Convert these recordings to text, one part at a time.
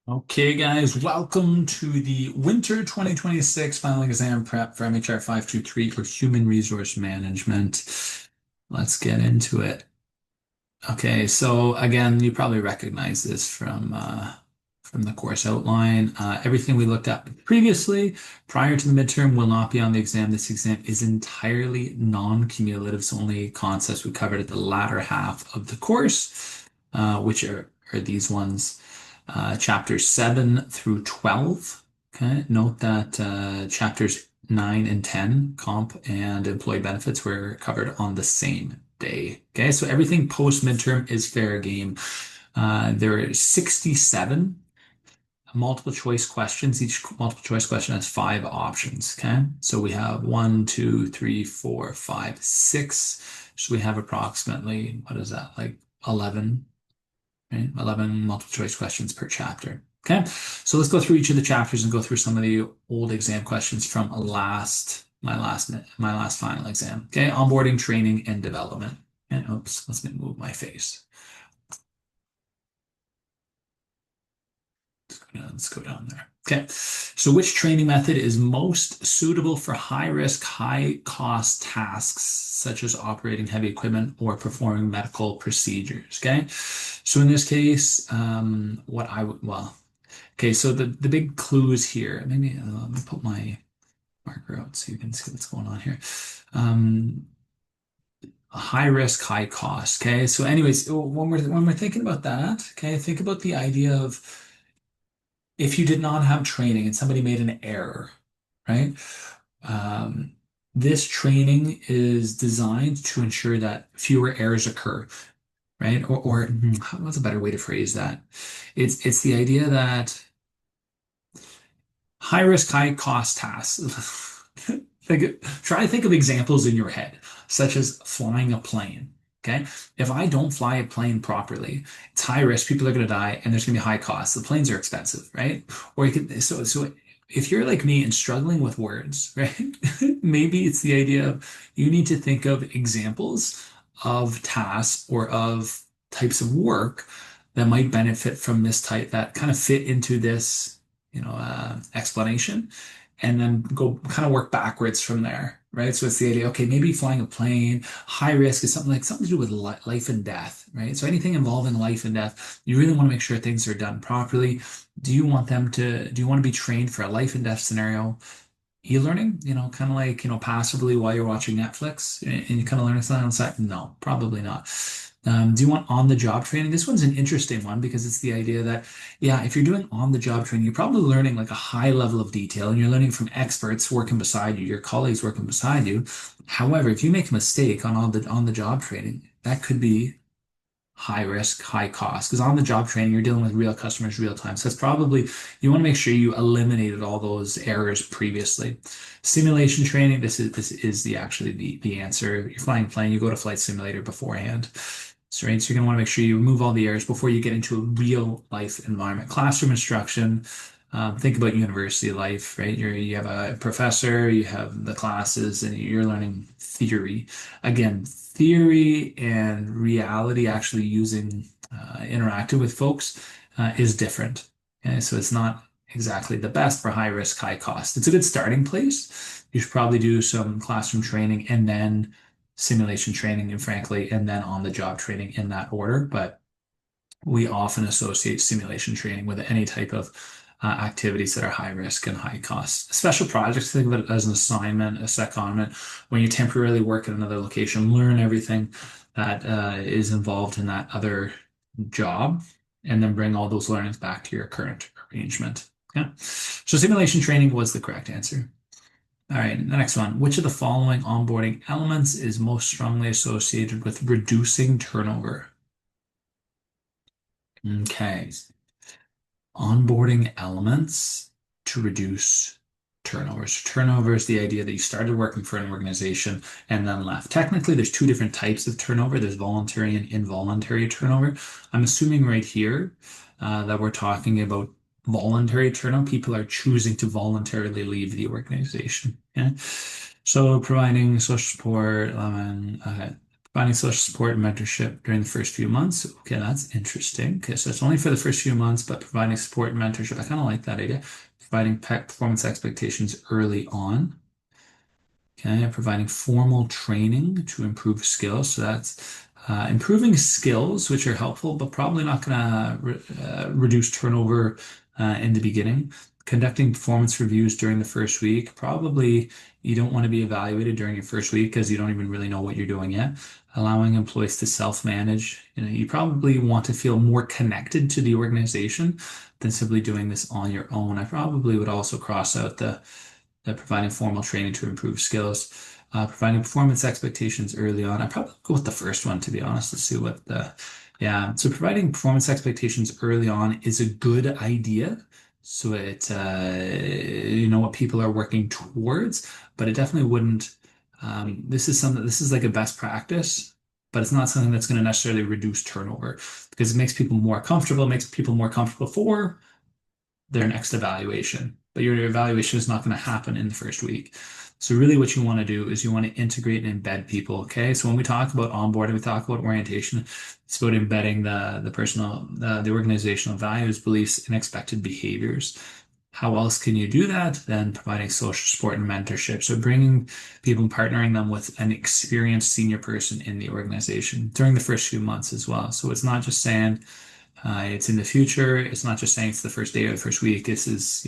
Okay, guys, welcome to the Winter 2026 final exam prep for MHR 523 for Human Resource Management. Let's get into it. Okay, so again, you probably recognize this from the course outline. Everything we looked at previously prior to the midterm will not be on the exam. This exam is entirely non-cumulative, so only concepts we covered at the latter half of the course, which are these ones, chapters 7 through 12. Okay, note that chapters 9 and 10, comp and employee benefits, were covered on the same day. Okay, so everything post midterm is fair game. There are 67 multiple choice questions. Each multiple choice question has five options. Okay, so we have one, two, three, four, five, six. So we have approximately, what is that, like 11, right? 11 multiple choice questions per chapter. Okay, so let's go through each of the chapters and go through some of the old exam questions from my last final exam. Okay, onboarding, training, and development. And oops, let's move my face. Let's go down there. Okay, so which training method is most suitable for high risk, high cost tasks such as operating heavy equipment or performing medical procedures? Okay, so in this case, what I would, well, okay, so the big clues here, maybe let me put my marker out so you can see what's going on here. Um, high risk, high cost. Okay, so anyways, when we're thinking about that, okay, think about the idea of if you did not have training and somebody made an error, right? Um, this training is designed to ensure that fewer errors occur, right? What's a better way to phrase that? It's the idea that high risk, high cost tasks. Try to think of examples in your head, such as flying a plane. Okay. If I don't fly a plane properly, it's high risk, people are going to die, and there's going to be high costs. The planes are expensive, right? Or you could, so if you're like me and struggling with words, right? Maybe it's the idea of you need to think of examples of tasks or of types of work that might benefit from this type that kind of fit into this explanation, and then go kind of work backwards from there, right? So it's the idea, okay, maybe flying a plane, high risk is something to do with life and death, right? So anything involving life and death, you really want to make sure things are done properly. Do you want to be trained for a life and death scenario? E-learning, kind of like, passively while you're watching Netflix and you kind of learn something on the side? No, probably not. Do you want on-the-job training? This one's an interesting one because it's the idea that, yeah, if you're doing on-the-job training, you're probably learning like a high level of detail and you're learning from experts working beside you, your colleagues working beside you. However, if you make a mistake on all the on-the-job training, that could be high risk, high cost. Because on the job training, you're dealing with real customers real time. So it's probably, you want to make sure you eliminated all those errors previously. Simulation training, this is the answer. If you're flying a plane, you go to flight simulator beforehand. So, right, so you're gonna want to make sure you remove all the errors before you get into a real life environment. Classroom instruction, think about university life, right? You have a professor, you have the classes, and you're learning theory. Again, theory and reality actually using interacting with folks is different. Okay, so it's not exactly the best for high risk, high cost. It's a good starting place. You should probably do some classroom training and then simulation training, and frankly, and then on the job training in that order. But we often associate simulation training with any type of activities that are high risk and high cost. Special projects, think of it as an assignment, a secondment, when you temporarily work at another location, learn everything that is involved in that other job, and then bring all those learnings back to your current arrangement. Yeah. So simulation training was the correct answer. All right, the next one. Which of the following onboarding elements is most strongly associated with reducing turnover? Okay, onboarding elements to reduce turnover. So turnover is the idea that you started working for an organization and then left. Technically, there's two different types of turnover. There's voluntary and involuntary turnover. I'm assuming right here that we're talking about voluntary turnover. People are choosing to voluntarily leave the organization. Yeah. So providing social support, okay. Providing social support and mentorship during the first few months. Okay, that's interesting. Okay, so it's only for the first few months, but providing support and mentorship. I kind of like that idea. Providing performance expectations early on. Okay, providing formal training to improve skills. So that's improving skills, which are helpful, but probably not going to reduce turnover in the beginning. Conducting performance reviews during the first week. Probably you don't want to be evaluated during your first week because you don't even really know what you're doing yet. Allowing employees to self-manage. You probably want to feel more connected to the organization than simply doing this on your own. I probably would also cross out the providing formal training to improve skills, providing performance expectations early on. I probably go with the first one, to be honest. Let's see what yeah. So providing performance expectations early on is a good idea. So you know what people are working towards, but it definitely wouldn't, this is like a best practice, but it's not something that's going to necessarily reduce turnover because it makes people more comfortable for their next evaluation. But your evaluation is not going to happen in the first week. So really what you want to do is you want to integrate and embed people. Okay. So when we talk about onboarding, we talk about orientation, it's about embedding the organizational values, beliefs, and expected behaviors. How else can you do that? Then providing social support and mentorship. So bringing people and partnering them with an experienced senior person in the organization during the first few months as well. So it's not just saying, it's in the future. It's not just saying it's the first day or the first week. This is,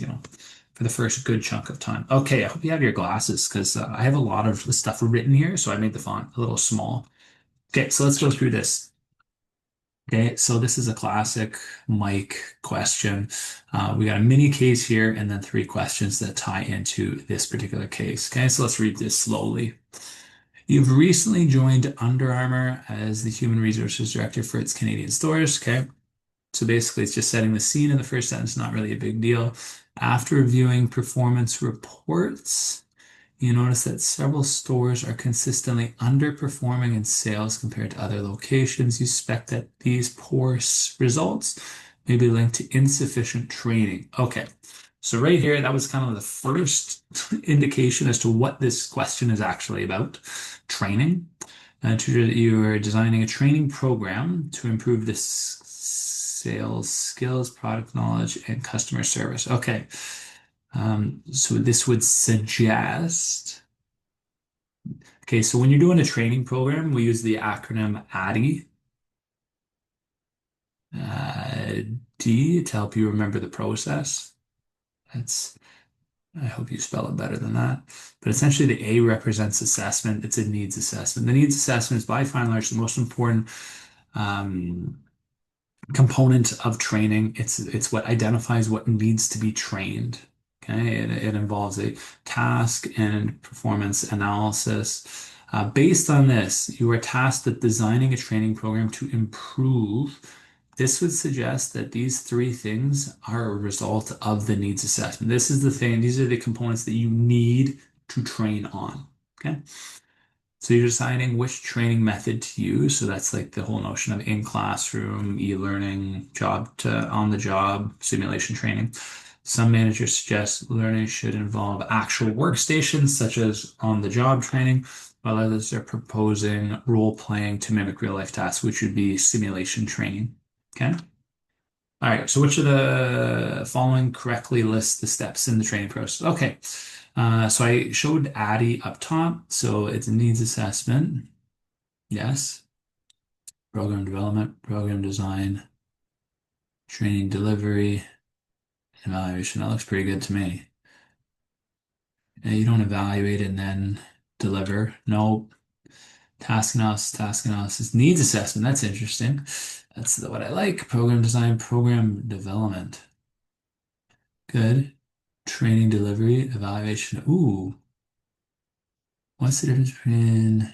for the first good chunk of time. Okay, I hope you have your glasses because I have a lot of stuff written here, so I made the font a little small. Okay, so let's go through this. Okay, so this is a classic Mike question. We got a mini case here and then three questions that tie into this particular case. Okay, so let's read this slowly. You've recently joined Under Armour as the Human Resources Director for its Canadian stores. Okay, so basically, it's just setting the scene in the first sentence, not really a big deal. After reviewing performance reports, you notice that several stores are consistently underperforming in sales compared to other locations. You suspect that these poor results may be linked to insufficient training. Okay, so right here, that was kind of the first indication as to what this question is actually about, training. You are designing a training program to improve the sales skills, product knowledge, and customer service. Okay. So this would suggest, okay, so when you're doing a training program, we use the acronym ADDIE, uh, D to help you remember the process. That's, I hope you spell it better than that. But essentially, the A represents assessment. It's a needs assessment. The needs assessment is by far and large the most important um, component of training. It's what identifies what needs to be trained. Okay, it involves a task and performance analysis. Based on this, you are tasked with designing a training program to improve. This would suggest that these three things are a result of the needs assessment. This is the thing, these are the components that you need to train on. Okay. So you're deciding which training method to use. So that's like the whole notion of in classroom, e-learning, job to on the job, simulation training. Some managers suggest learning should involve actual workstations, such as on the job training, while others are proposing role playing to mimic real life tasks, which would be simulation training. Okay. All right. So which of the following correctly lists the steps in the training process? Okay. So I showed Addy up top. So it's a needs assessment. Yes. Program development, program design, training delivery, evaluation. That looks pretty good to me. Yeah, you don't evaluate and then deliver. No. Task analysis, needs assessment. That's interesting. That's what I like. Program design, program development. Good. Training delivery, evaluation. Ooh, what's the difference between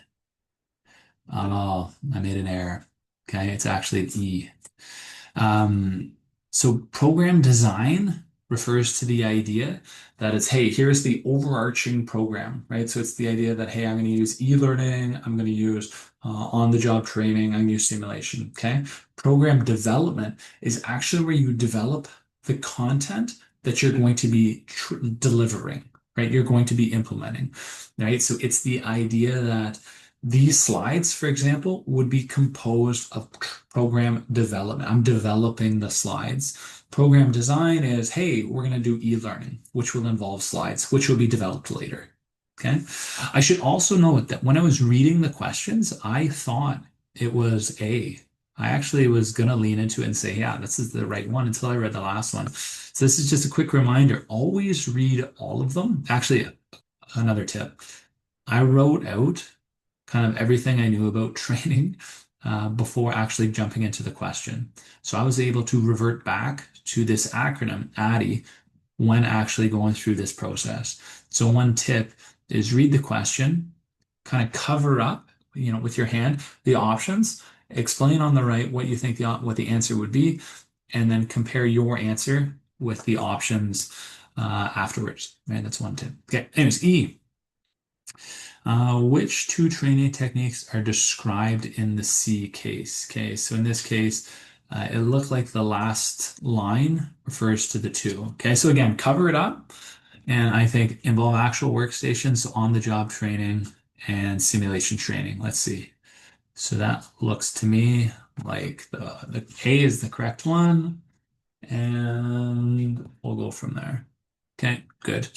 oh, I made an error. Okay, it's actually an E. Um, so program design refers to the idea that it's, hey, here's the overarching program, right? So it's the idea that, hey, I'm going to use e-learning, I'm going to use on-the-job training, I'm going to use simulation, okay? Program development is actually where you develop the content that you're going to be delivering, right? You're going to be implementing, right? So it's the idea that These slides, for example, would be composed of program development. I'm developing the slides. Program design is, hey, we're going to do e-learning, which will involve slides, which will be developed later. Okay. I should also note that when I was reading the questions, I thought it was A. I actually was going to lean into it and say, yeah, this is the right one until I read the last one. So this is just a quick reminder. Always read all of them. Actually, another tip. I wrote out kind of everything I knew about training before actually jumping into the question. So I was able to revert back to this acronym, ADDIE, when actually going through this process. So one tip is read the question, kind of cover up, with your hand, the options, explain on the right what you think what the answer would be, and then compare your answer with the options afterwards. Right, that's one tip. Okay, anyways, E. Which two training techniques are described in the C case? Okay, so in this case, it looked like the last line refers to the two. Okay, so again, cover it up, and I think involve actual workstations, on-the-job training, and simulation training. Let's see. So that looks to me like the A is the correct one, and we'll go from there. Okay, good.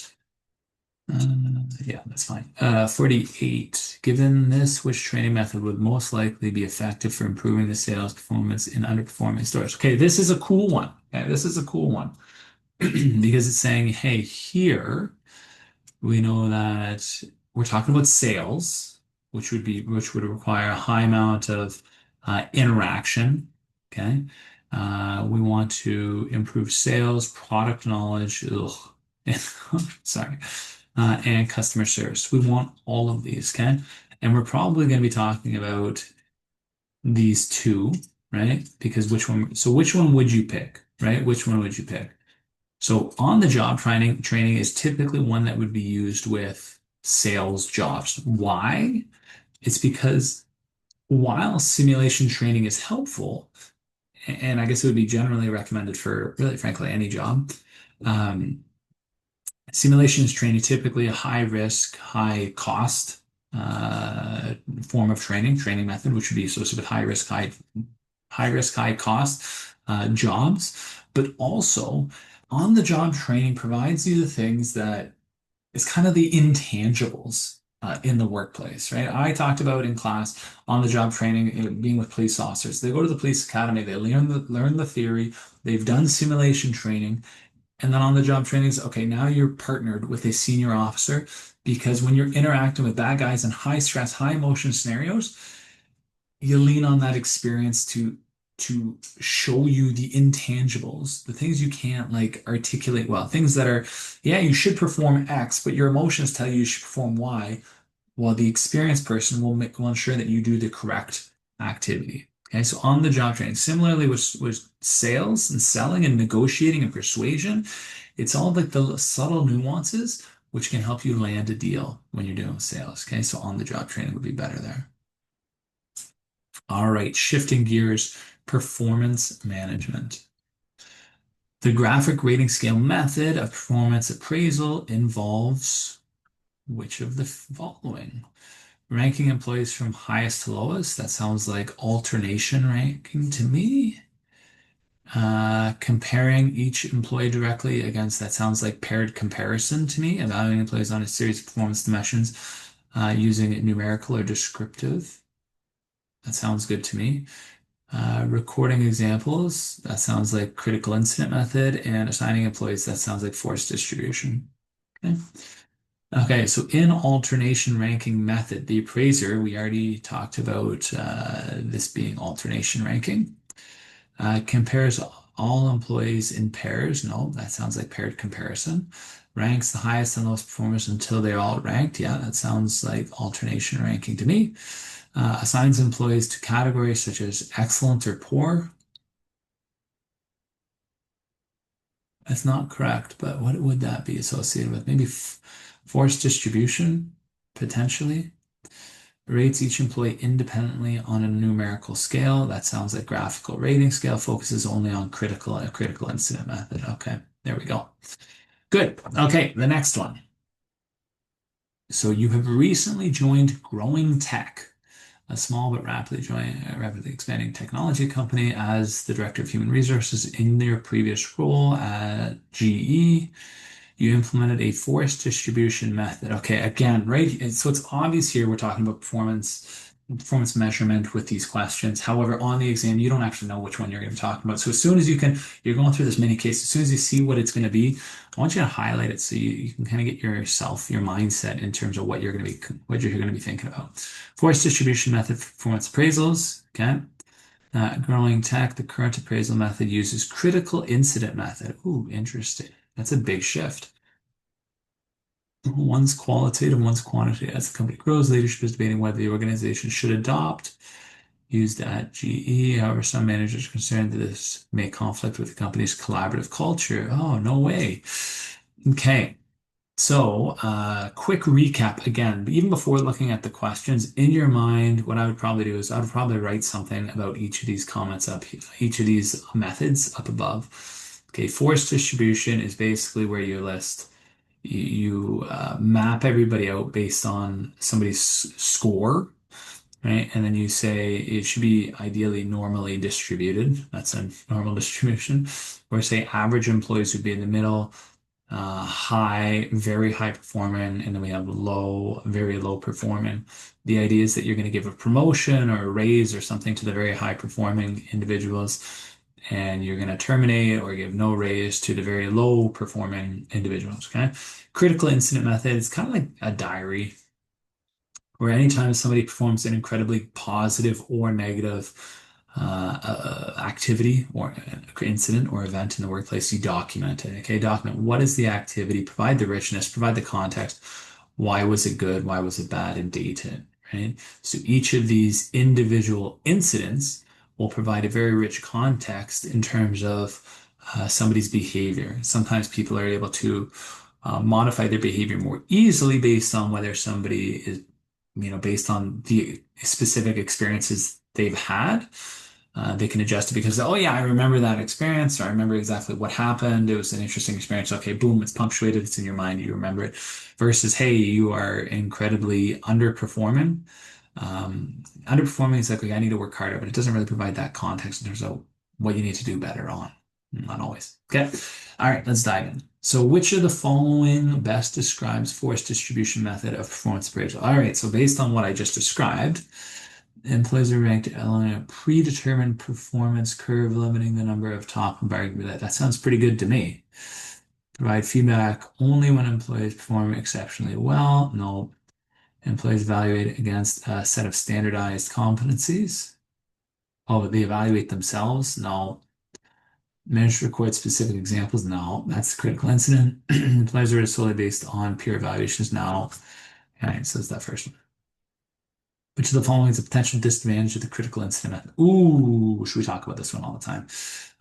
Yeah, that's fine. 48. Given this, which training method would most likely be effective for improving the sales performance in underperforming stores? Okay, this is a cool one. Okay, this is a cool one because it's saying, hey, here we know that we're talking about sales, which would require a high amount of interaction. Okay. We want to improve sales, product knowledge, ugh, sorry, and customer service. We want all of these, okay? And we're probably going to be talking about these two, right? Because which one would you pick, right? Which one would you pick? So on the job training is typically one that would be used with sales jobs. Why? It's because while simulation training is helpful, and I guess it would be generally recommended for really frankly any job, um, simulations training typically a high risk, high cost form of training method, which would be associated with high risk, high cost jobs, but also on the job training provides you the things that is kind of the intangibles in the workplace, right? I talked about in class on the job training, being with police officers. They go to the police academy, they learn the theory, they've done simulation training, and then on the job training is okay, now you're partnered with a senior officer because when you're interacting with bad guys in high stress, high emotion scenarios, you lean on that experience to show you the intangibles, the things you can't like articulate well, things that are, yeah, you should perform X, but your emotions tell you should perform Y, while the experienced person will ensure that you do the correct activity. Okay, so on the job training, similarly with sales and selling and negotiating and persuasion, it's all like the subtle nuances which can help you land a deal when you're doing sales. Okay, so on the job training would be better there. All right, shifting gears, performance management. The graphic rating scale method of performance appraisal involves which of the following? Ranking employees from highest to lowest. That sounds like alternation ranking to me. Comparing each employee directly against, that sounds like paired comparison to me. Evaluating employees on a series of performance dimensions using numerical or descriptive. That sounds good to me. Recording examples, that sounds like critical incident method, and assigning employees, that sounds like force distribution. Okay. Okay, so in alternation ranking method, the appraiser, we already talked about this being alternation ranking, compares all employees in pairs. No, that sounds like paired comparison. Ranks the highest and lowest performers until they're all ranked. Yeah, that sounds like alternation ranking to me. Assigns employees to categories such as excellent or poor. That's not correct, but what would that be associated with? Maybe force distribution, potentially. Rates each employee independently on a numerical scale. That sounds like graphical rating scale, focuses only on critical incident method. Okay, there we go. Good. Okay, the next one. So you have recently joined Growing Tech. a small but rapidly expanding technology company as the director of human resources in your previous role at GE. You implemented a force distribution method. Okay, again, right? So it's obvious here we're talking about performance measurement with these questions. However, on the exam, you don't actually know which one you're going to be talking about. So as soon as you're going through this mini case, as soon as you see what it's going to be, I want you to highlight it so you can kind of get your mindset in terms of what you're going to be thinking about. Force distribution method for performance appraisals. Okay. Growing tech, the current appraisal method uses critical incident method. Ooh, interesting. That's a big shift. One's qualitative, one's quantitative. As the company grows, leadership is debating whether the organization should adopt used at GE. However, some managers are concerned that this may conflict with the company's collaborative culture. Oh, no way. Okay. So, quick recap again, even before looking at the questions, in your mind, what I would probably do is I would probably write something about each of these comments up here, each of these methods up above. Okay, force distribution is basically where you list, you map everybody out based on somebody's score, right? And then you say it should be ideally normally distributed. That's a normal distribution. Or say average employees would be in the middle, high, very high performing, and then we have low, very low performing. The idea is that you're going to give a promotion or a raise or something to the very high performing individuals, and you're going to terminate or give no raise to the very low performing individuals. Okay. Critical incident method is kind of like a diary where anytime somebody performs an incredibly positive or negative activity or incident or event in the workplace, you document it. Okay, document what is the activity, provide the richness, provide the context. Why was it good? Why was it bad? And date it, right? So each of these individual incidents will provide a very rich context in terms of somebody's behavior. Sometimes people are able to modify their behavior more easily based on whether somebody is, based on the specific experiences they've had. They can adjust it because, oh yeah, I remember that experience, or I remember exactly what happened. It was an interesting experience. Okay, boom, it's punctuated, it's in your mind, you remember it. Versus, hey, you are incredibly underperforming. Underperforming is like, I need to work harder, but it doesn't really provide that context in terms of what you need to do better on. Not always. Okay. All right, let's dive in. So, which of the following best describes force distribution method of performance appraisal? All right, so based on what I just described, employees are ranked along a predetermined performance curve, limiting the number of top and bottom. That sounds pretty good to me. Provide feedback only when employees perform exceptionally well. No. Employees evaluate against a set of standardized competencies. Oh, they evaluate themselves? No. Manage to record specific examples? No. That's a critical incident. Employees are solely based on peer evaluations? No. Okay, so it's that first one. Which of the following is a potential disadvantage of the critical incident method? Ooh, should we talk about this one all the time?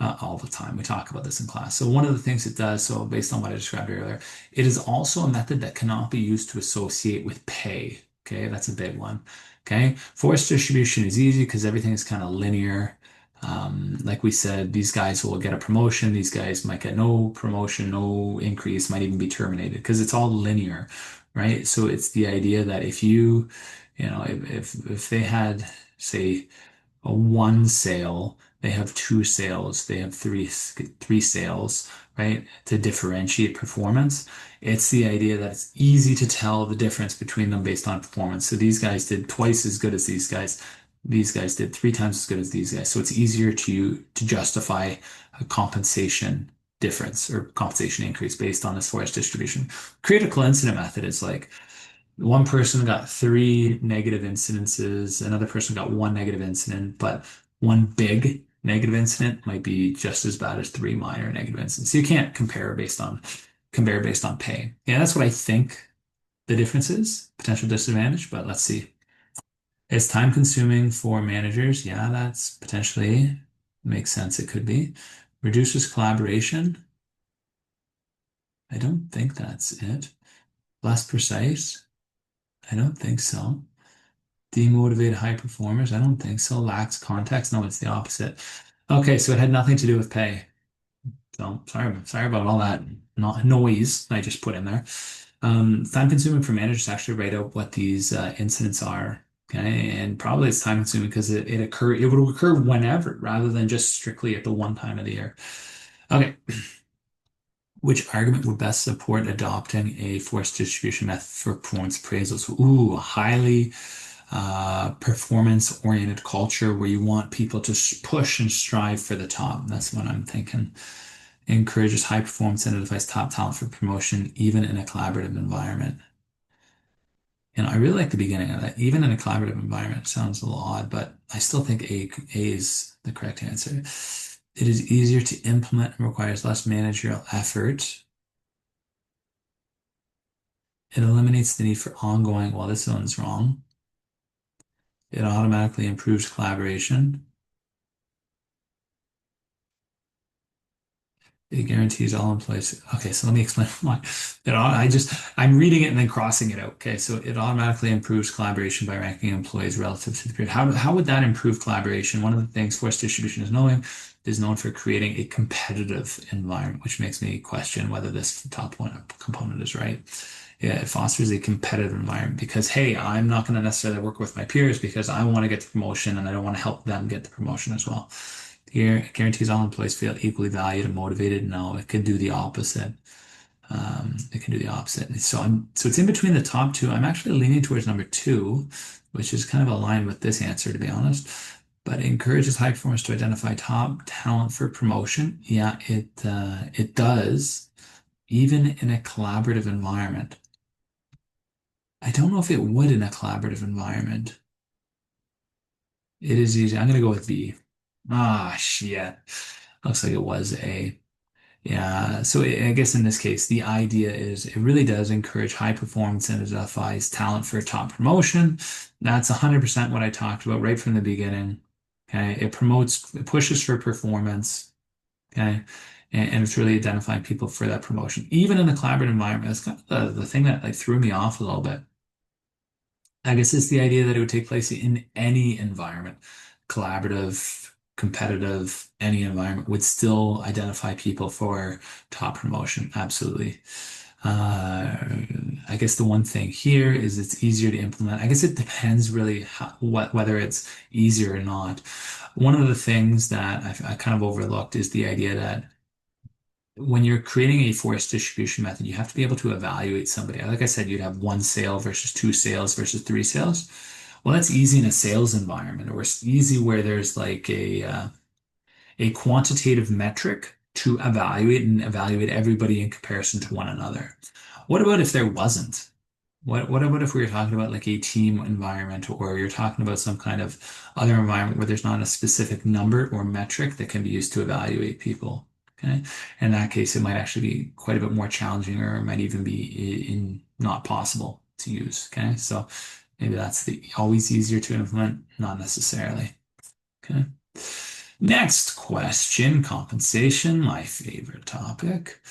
All the time. We talk about this in class. So one of the things it does, so based on what I described earlier, it is also a method that cannot be used to associate with pay. Okay, that's a big one. Okay, force distribution is easy because everything is kind of linear. Like we said, these guys will get a promotion. These guys might get no promotion, no increase, might even be terminated because it's all linear, right? So it's the idea that if if they had, say, a one sale, they have two sales, they have three sales, right? To differentiate performance. It's the idea that it's easy to tell the difference between them based on performance. So these guys did twice as good as these guys. These guys did three times as good as these guys. So it's easier to justify a compensation difference or compensation increase based on this force distribution. Critical incident method is like one person got three negative incidences, another person got one negative incident, but one big negative incident might be just as bad as three minor negative incidents. You can't compare based on pay. Yeah, that's what I think the difference is, potential disadvantage, but let's see. It's time consuming for managers. Yeah, that's potentially makes sense. It could be. Reduces collaboration. I don't think that's it. Less precise. I don't think so. Demotivated high performers? I don't think so. Lacks context? No, it's the opposite. Okay, so it had nothing to do with pay. So sorry about all that noise I just put in there. Time consuming for managers to actually write out what these incidents are. Okay, and probably it's time consuming because it would occur whenever rather than just strictly at the one time of the year. Okay, which argument would best support adopting a forced distribution method for performance appraisals? Ooh, highly performance-oriented culture where you want people to push and strive for the top. That's what I'm thinking. Encourages high performance and identifies top talent for promotion, even in a collaborative environment. And I really like the beginning of that. Even in a collaborative environment, it sounds a little odd, but I still think A is the correct answer. It is easier to implement and requires less managerial effort. It eliminates the need for ongoing, well, this one's wrong. It automatically improves collaboration. It guarantees all employees. Okay, so let me explain why. I'm reading it and then crossing it out. Okay, so it automatically improves collaboration by ranking employees relative to the period. How would that improve collaboration? One of the things force distribution is known for creating a competitive environment, which makes me question whether this top one component is right. Yeah, it fosters a competitive environment because, hey, I'm not going to necessarily work with my peers because I want to get the promotion and I don't want to help them get the promotion as well. Here, it guarantees all employees feel equally valued and motivated. No, it could do the opposite. It can do the opposite. So it's in between the top two. I'm actually leaning towards number two, which is kind of aligned with this answer, to be honest. But it encourages high performers to identify top talent for promotion. Yeah, it does, even in a collaborative environment. I don't know if it would in a collaborative environment. It is easy. I'm gonna go with B. Ah, shit. Looks like it was A. Yeah, so I guess in this case, the idea is it really does encourage high performance and identifies talent for top promotion. That's 100% what I talked about right from the beginning. Okay, it pushes for performance. Okay, and it's really identifying people for that promotion, even in the collaborative environment. That's kind of the thing that like threw me off a little bit. I guess it's the idea that it would take place in any environment, collaborative, competitive, any environment would still identify people for top promotion. Absolutely. Uh, I guess the one thing here is it's easier to implement. I guess it depends really whether it's easier or not. One of the things that I kind of overlooked is the idea that when you're creating a forced distribution method, you have to be able to evaluate somebody. Like I said, you'd have one sale versus two sales versus three sales. Well, that's easy in a sales environment, or it's easy where there's like a quantitative metric to evaluate everybody in comparison to one another. What about if there wasn't? What about if we were talking about like a team environment or you're talking about some kind of other environment where there's not a specific number or metric that can be used to evaluate people? Okay. In that case, it might actually be quite a bit more challenging or it might even be not possible to use. Okay. So maybe that's the always easier to implement, not necessarily. Okay. Next question, compensation, my favorite topic.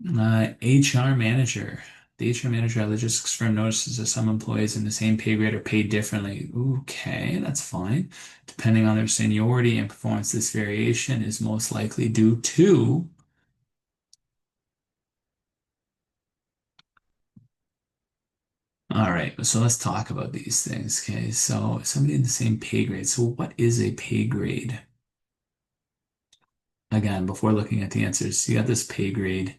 HR manager. The HR manager at a logistics firm notices that some employees in the same pay grade are paid differently. Okay, that's fine. Depending on their seniority and performance, this variation is most likely due to. All right, so let's talk about these things. Okay, so somebody in the same pay grade. So what is a pay grade? Again, before looking at the answers, you got this pay grade.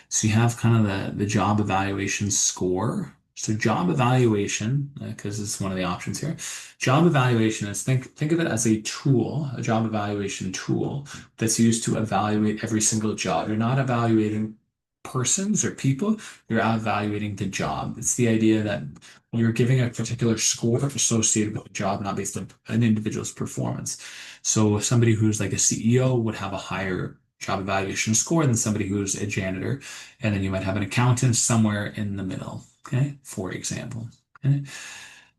So you have kind of the job evaluation score. So job evaluation, because it's one of the options here. Job evaluation is think of it as a tool, a job evaluation tool that's used to evaluate every single job. You're not evaluating persons or people, you're evaluating the job. It's the idea that you're giving a particular score associated with a job, not based on an individual's performance. So somebody who's like a CEO would have a higher job evaluation score than somebody who's a janitor. And then you might have an accountant somewhere in the middle. Okay, for example. Okay.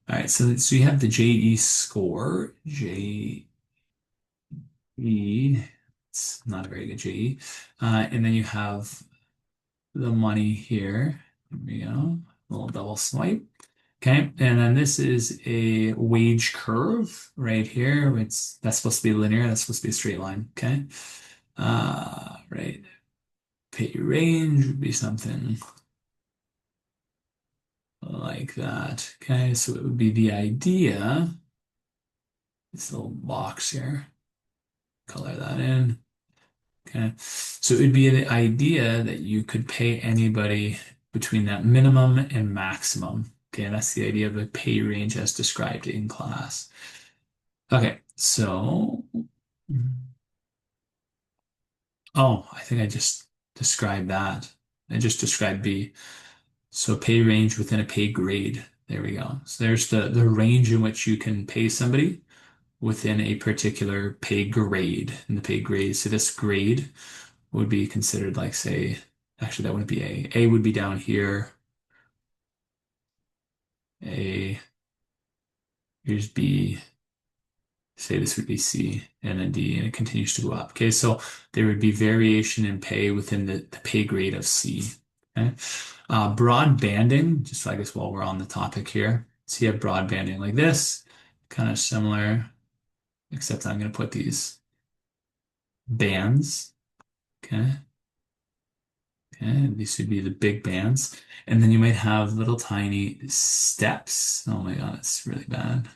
All right, so you have the JE score, JE, it's not a very good JE. And then you have the money here. There we go. A little double swipe. Okay, and then this is a wage curve right here. That's supposed to be linear, that's supposed to be a straight line. Okay. Right. Pay range would be something like that. Okay, so it would be the idea, this little box here, color that in. Okay, so it would be the idea that you could pay anybody between that minimum and maximum. Okay, and that's the idea of a pay range as described in class. Okay, so, oh, I think I just described that. I just described B. So pay range within a pay grade. There we go. So there's the range in which you can pay somebody within a particular pay grade. And the pay grade, so this grade would be considered like, say, actually that wouldn't be A. A would be down here. A, here's B. Say this would be C and then D, and it continues to go up. Okay, so there would be variation in pay within the pay grade of C. Okay, broad banding, just I guess while we're on the topic here. So you have broad banding like this, kind of similar, except I'm going to put these bands. Okay, okay, these would be the big bands, and then you might have little tiny steps. Oh my God, it's really bad.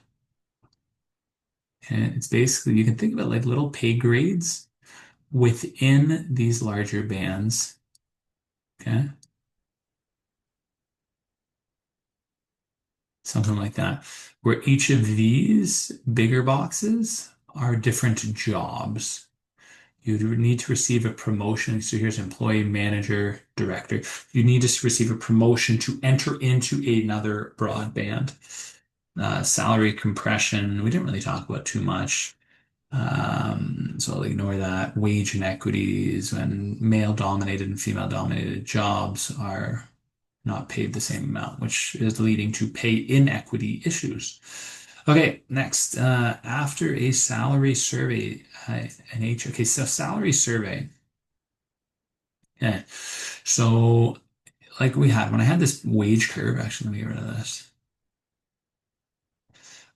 Okay, it's basically you can think of it like little pay grades within these larger bands, okay? Something like that, where each of these bigger boxes are different jobs. You would need to receive a promotion. So here's employee, manager, director. You need to receive a promotion to enter into another broadband. Salary compression, we didn't really talk about too much. So I'll ignore that. Wage inequities when male dominated and female dominated jobs are not paid the same amount, which is leading to pay inequity issues. Okay, next, after a salary survey, okay, so salary survey. Yeah. So like we had, when I had this wage curve, actually, let me get rid of this.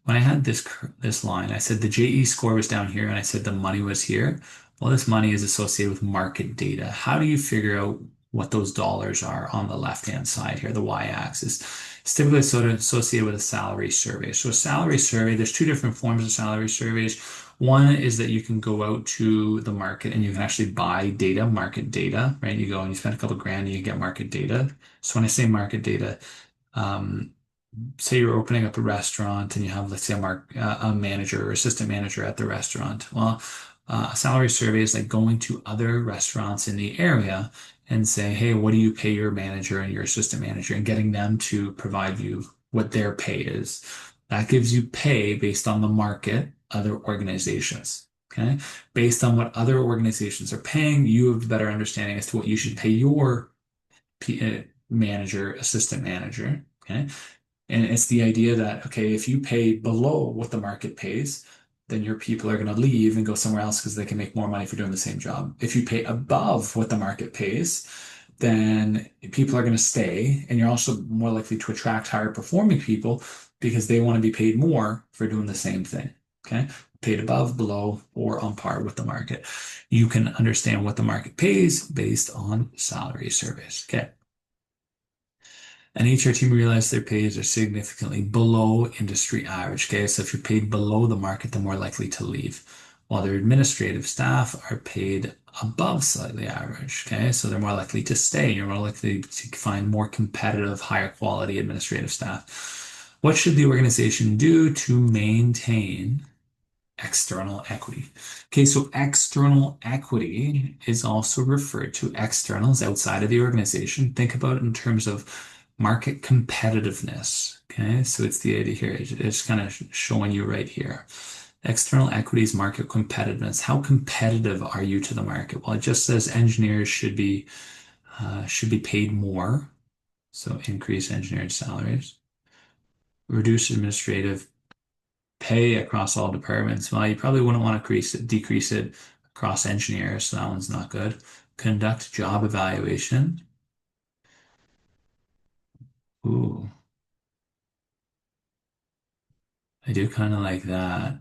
When I had this line, I said the JE score was down here, and I said the money was here. Well, this money is associated with market data. How do you figure out what those dollars are on the left-hand side here, the y-axis? It's typically sort of associated with a salary survey. So a salary survey, there's two different forms of salary surveys. One is that you can go out to the market and you can actually buy data, market data, right? You go and you spend a couple grand and you get market data. So when I say market data, um, say you're opening up a restaurant and you have, let's say, a manager or assistant manager at the restaurant. Well, a salary survey is like going to other restaurants in the area and saying, hey, what do you pay your manager and your assistant manager, and getting them to provide you what their pay is. That gives you pay based on the market, other organizations. Okay. Based on what other organizations are paying, you have a better understanding as to what you should pay your manager, assistant manager. Okay. And it's the idea that, okay, if you pay below what the market pays, then your people are going to leave and go somewhere else because they can make more money for doing the same job. If you pay above what the market pays, then people are going to stay, and you're also more likely to attract higher performing people because they want to be paid more for doing the same thing. Okay. Paid above, below, or on par with the market. You can understand what the market pays based on salary surveys. Okay. And HR team realized their pays are significantly below industry average. Okay, so if you're paid below the market, they're more likely to leave. While their administrative staff are paid above slightly average. Okay, so they're more likely to stay. You're more likely to find more competitive, higher quality administrative staff. What should the organization do to maintain external equity? Okay, so external equity is also referred to externals outside of the organization. Think about it in terms of market competitiveness. Okay, so it's the idea here. It's kind of showing you right here. External equities, market competitiveness. How competitive are you to the market? Well, it just says engineers should be paid more. So increase engineering salaries, reduce administrative pay across all departments. Well, you probably wouldn't want to decrease it across engineers, so that one's not good. Conduct job evaluation. Ooh, I do kind of like that.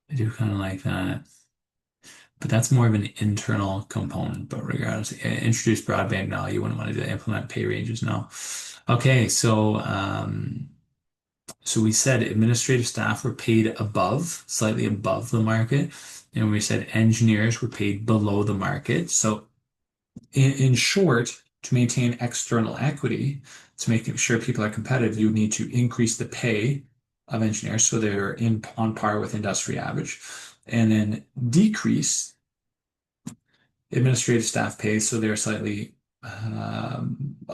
I do kind of like that. but that's more of an internal component. But regardless, introduce broadband now. You wouldn't want to implement pay ranges now. Okay, so we said administrative staff were paid above, slightly above the market, and we said engineers were paid below the market. So in short, to maintain external equity, to make sure people are competitive, you need to increase the pay of engineers so they're in on par with industry average, and then decrease administrative staff pay so they're slightly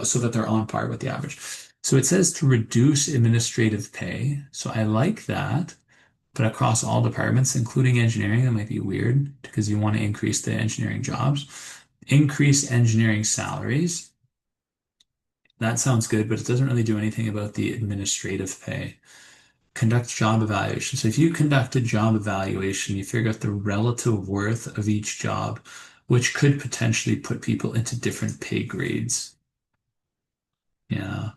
so that they're on par with the average. So it says to reduce administrative pay. So I like that, but across all departments, including engineering, that might be weird because you want to increase the engineering jobs. Increase engineering salaries. That sounds good, but it doesn't really do anything about the administrative pay. Conduct job evaluation. So if you conduct a job evaluation, you figure out the relative worth of each job, which could potentially put people into different pay grades. Yeah.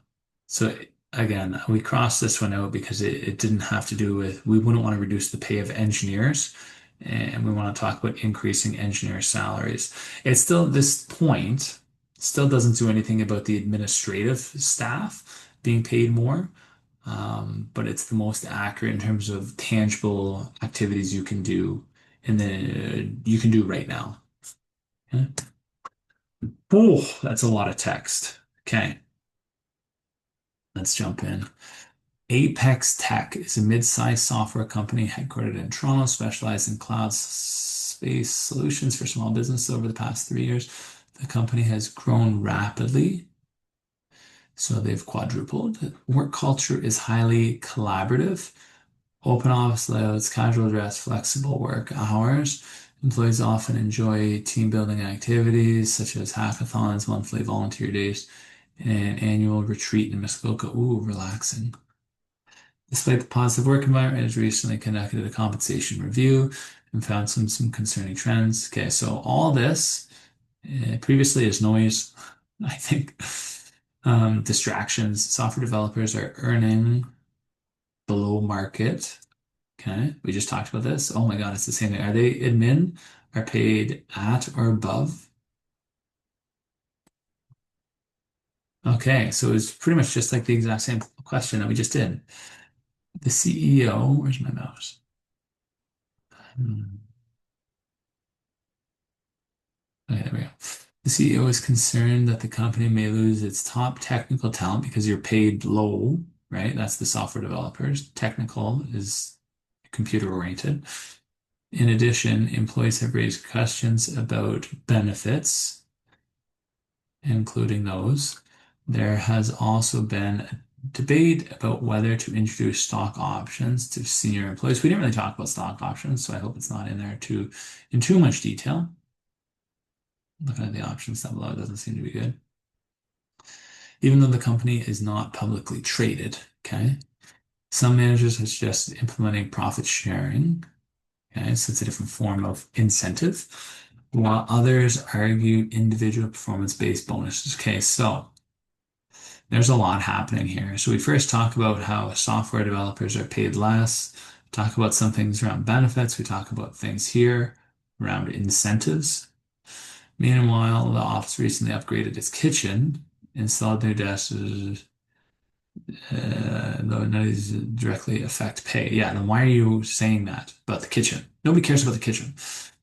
So again, we crossed this one out because it didn't have to do with, we wouldn't want to reduce the pay of engineers, and we want to talk about increasing engineer salaries. It's still, this point still doesn't do anything about the administrative staff being paid more, but it's the most accurate in terms of tangible activities you can do and then you can do right now. Yeah. Oh, that's a lot of text. Okay, let's jump in. Apex Tech is a mid-sized software company headquartered in Toronto, specialized in cloud space solutions for small businesses over the past 3 years. The company has grown rapidly, so they've quadrupled. Work culture is highly collaborative. Open office layouts, casual dress, flexible work hours. Employees often enjoy team building activities such as hackathons, monthly volunteer days, and annual retreat in Muskoka. Ooh, relaxing. Despite the positive work environment, it has recently conducted a compensation review and found some concerning trends. Okay, so all this previously is noise, I think. Distractions. Software developers are earning below market. Okay, we just talked about this. Oh my God, it's the same thing. Are they admin are paid at or above? Okay, so it's pretty much just like the exact same question that we just did. The CEO, where's my mouse? Hmm. Okay, there we go. The CEO is concerned that the company may lose its top technical talent because you're paid low, right? That's the software developers. Technical is computer oriented. In addition, employees have raised questions about benefits, including those. There has also been a debate about whether to introduce stock options to senior employees. We didn't really talk about stock options, so I hope it's not in there in too much detail. Looking at the options down below, it doesn't seem to be good. Even though the company is not publicly traded, okay? Some managers have suggested implementing profit sharing, okay? So it's a different form of incentive, while others argue individual performance-based bonuses. Okay, so there's a lot happening here. So we first talk about how software developers are paid less, talk about some things around benefits, we talk about things here around incentives. Meanwhile, the office recently upgraded its kitchen, installed new desks, though none of these directly affect pay. Yeah, then why are you saying that about the kitchen? Nobody cares about the kitchen.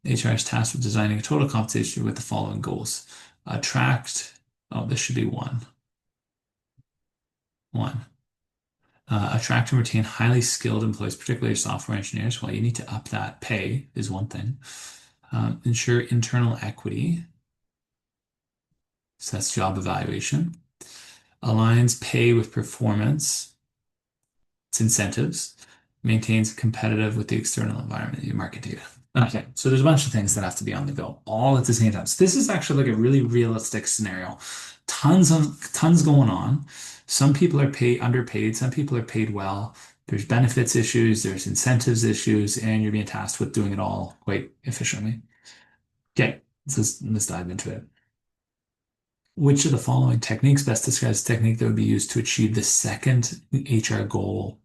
HR is tasked with designing a total compensation with the following goals. Attract, oh, this should be one. One. Attract and retain highly skilled employees, particularly software engineers. Well, you need to up that pay is one thing. Ensure internal equity. So that's job evaluation. Aligns pay with performance. It's incentives. Maintains competitive with the external environment, your market data. Okay, so there's a bunch of things that have to be on the go all at the same time. So this is actually like a really realistic scenario. Tons going on. Some people are paid underpaid, some people are paid well. There's benefits issues, there's incentives issues, and you're being tasked with doing it all quite efficiently. Okay, let's dive into it. Which of the following techniques best describes the technique that would be used to achieve the second HR goal?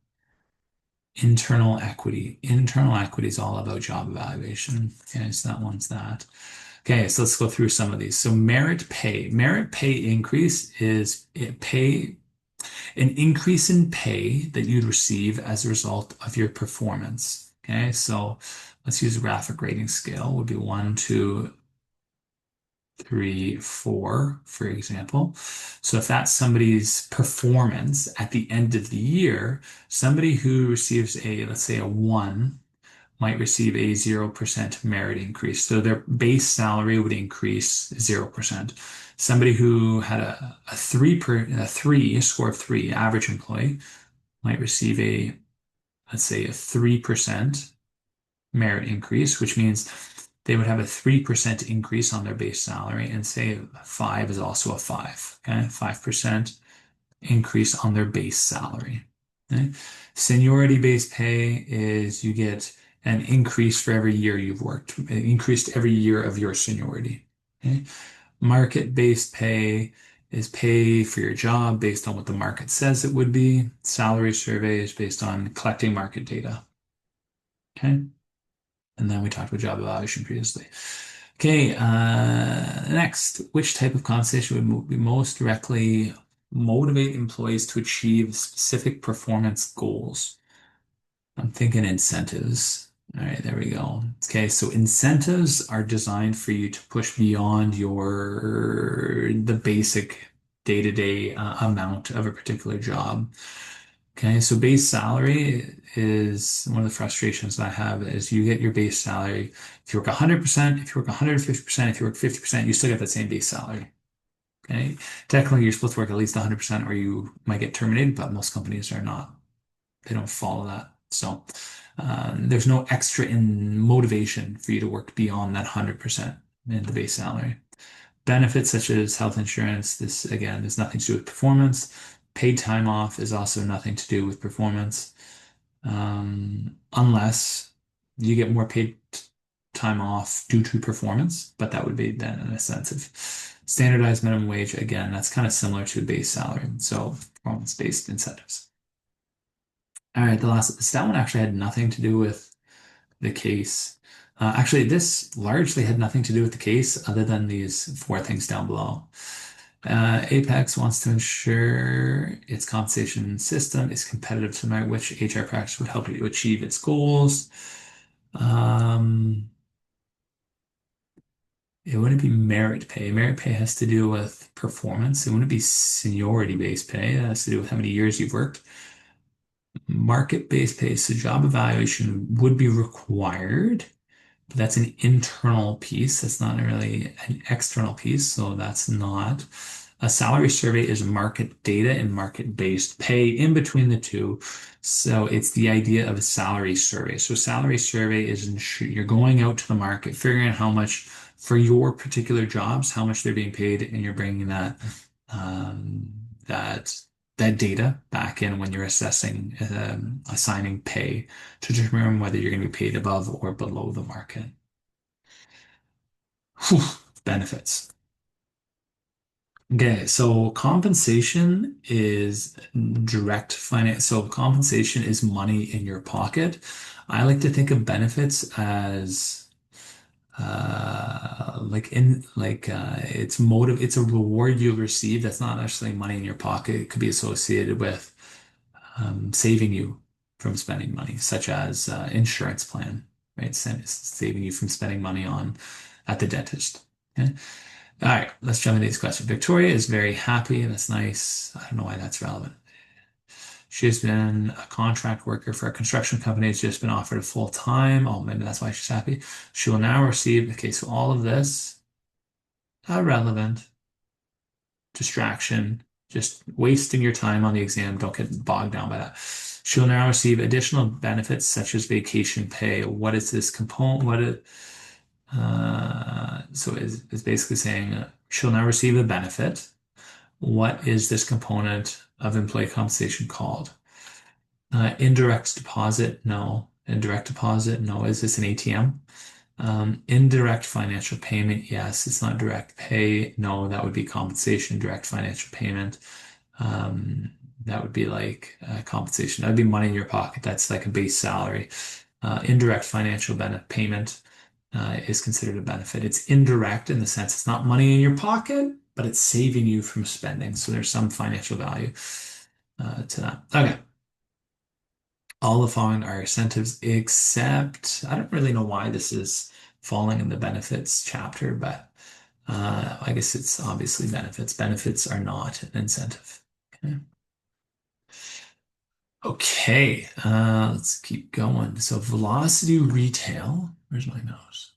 Internal equity. Internal equity is all about job evaluation. Okay, so that one's that. Okay, so let's go through some of these. So merit pay. Merit pay increase is an increase in pay that you'd receive as a result of your performance. Okay, so let's use a graphic rating scale. Would be 1, 2, 3, 4, for example. So if that's somebody's performance at the end of the year, somebody who receives let's say a 1 might receive a 0% merit increase. So their base salary would increase 0%. Somebody who had a score of 3, average employee, might receive let's say a 3% merit increase, which means they would have a 3% increase on their base salary, and say 5 is also a 5, okay? 5% increase on their base salary. Okay? Seniority-based pay is you get an increase for every year you've worked, increased every year of your seniority. Okay? Market-based pay is pay for your job based on what the market says it would be. Salary survey is based on collecting market data. Okay. And then we talked about job evaluation previously. Okay, next, which type of compensation would be most directly motivate employees to achieve specific performance goals? I'm thinking incentives. All right, there we go. Okay, so incentives are designed for you to push beyond the basic day-to-day amount of a particular job. Okay, so base salary is one of the frustrations I have is you get your base salary. If you work 100%, if you work 150%, if you work 50%, you still get that same base salary. Okay, technically you're supposed to work at least 100% or you might get terminated, but most companies are not. They don't follow that. So there's no extra in motivation for you to work beyond that 100% in the base salary. Benefits such as health insurance, this again is nothing to do with performance. Paid time off is also nothing to do with performance, unless you get more paid time off due to performance, but that would be then an incentive. Standardized minimum wage, again, that's kind of similar to base salary. So performance-based incentives. All right, that one actually had nothing to do with the case. Actually, this largely had nothing to do with the case other than these four things down below. Apex wants to ensure its compensation system is competitive to know which HR practice would help you achieve its goals. Um, it wouldn't be merit pay. Merit pay has to do with performance. It wouldn't be seniority-based pay. It has to do with how many years you've worked. Market-based pay, so job evaluation would be required. But that's an internal piece. That's not really an external piece. So that's not. A salary survey is market data and market-based pay in between the two. So it's the idea of a salary survey. So salary survey is you're going out to the market, figuring out how much for your particular jobs, how much they're being paid, and you're bringing um, that that data back in when you're assessing, assigning pay to determine whether you're going to be paid above or below the market. Whew, benefits. Okay, so compensation is direct finance. So compensation is money in your pocket. I like to think of benefits as it's a reward you'll receive that's not necessarily money in your pocket. It could be associated with saving you from spending money, such as insurance plan, right? Saving you from spending money on at the dentist. Okay. All right, let's jump into these questions. Victoria is very happy. That's nice. I don't know why that's relevant. She has been a contract worker for a construction company. Has just been offered a full time. Oh, maybe that's why she's happy. She will now receive, okay, so all of this, irrelevant, distraction, just wasting your time on the exam. Don't get bogged down by that. She'll now receive additional benefits such as vacation pay. What is this component? So is basically saying she'll now receive a benefit. What is this component of employee compensation called? Indirect deposit, no. Indirect deposit, no. Is this an ATM? Indirect financial payment, yes. It's not direct pay. No, that would be compensation, direct financial payment. That would be like compensation. That'd be money in your pocket. That's like a base salary. Indirect financial benefit payment is considered a benefit. It's indirect in the sense it's not money in your pocket, but it's saving you from spending. So there's some financial value to that. Okay. All the following are incentives except I don't really know why this is falling in the benefits chapter, but I guess it's obviously benefits. Benefits are not an incentive. Okay. Okay, let's keep going. So Velocity Retail, where's my mouse?